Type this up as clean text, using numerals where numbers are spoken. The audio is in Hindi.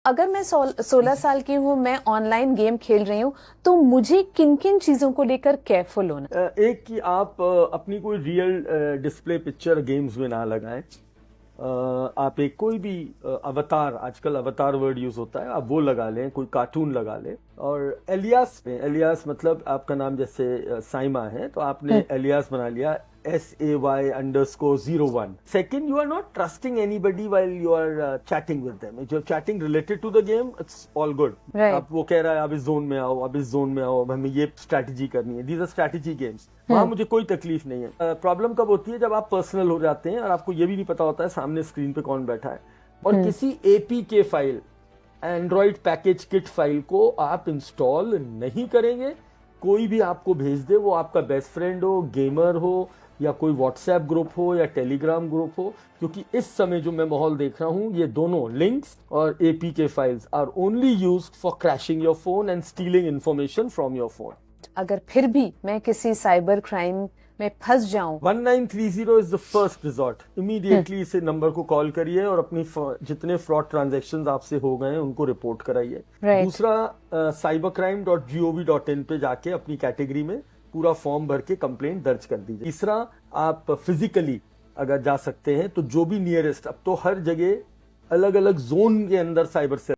अगर मैं 16 साल की हूँ, मैं ऑनलाइन गेम खेल रही हूँ, तो मुझे किन किन चीजों को लेकर केयरफुल होना? एक कि आप अपनी कोई रियल डिस्प्ले पिक्चर गेम्स में ना लगाएं। आप एक कोई भी अवतार, आजकल अवतार वर्ड यूज होता है, आप वो लगा लें, कोई कार्टून लगा लें। और एलियास में, एलियास मतलब आपका नाम जैसे साइमा है तो आपने एलियास बना लिया SAY_01। Second, you are not trusting anybody while you are chatting with them. If you're chatting related to the game, it's all good. Right. अब वो कह रहा है अब इस जोन में आओ, अब इस जोन में आओ, अब हमें ये स्ट्रैटेजी करनी है। दीज आर स्ट्रैटेजी गेम्स, वहां मुझे कोई तकलीफ नहीं है। प्रॉब्लम कब होती है? जब आप पर्सनल हो जाते हैं और आपको ये भी नहीं पता होता है सामने स्क्रीन पे कौन बैठा है, और किसी APK file, Android package kit file को आप इंस्टॉल नहीं करेंगे। कोई भी आपको भेज दे, वो आपका बेस्ट फ्रेंड हो, गेमर हो, या कोई व्हाट्सएप ग्रुप हो या टेलीग्राम ग्रुप हो, क्योंकि इस समय जो मैं माहौल देख रहा हूं, ये दोनों लिंक्स और APK files are only used for crashing your phone and stealing information from your phone. अगर फिर भी मैं किसी साइबर क्राइम में फंस जाऊं, 1930 is the first resort. Immediately इसे नंबर को कॉल करिए और अपनी जितने फ्रॉड ट्रांजैक्शंस आपसे हो गए हैं उनको रिपोर्ट कराइए। दूसरा, cybercrime.gov.in पे जाके अपनी कैटेगरी में पूरा फॉर्म भर के कंप्लेंट दर्ज कर दीजिए। तीसरा, आप फिजिकली अगर जा सकते हैं तो जो भी नियरेस्ट, अब तो हर जगह अलग अलग जोन के अंदर साइबर सेल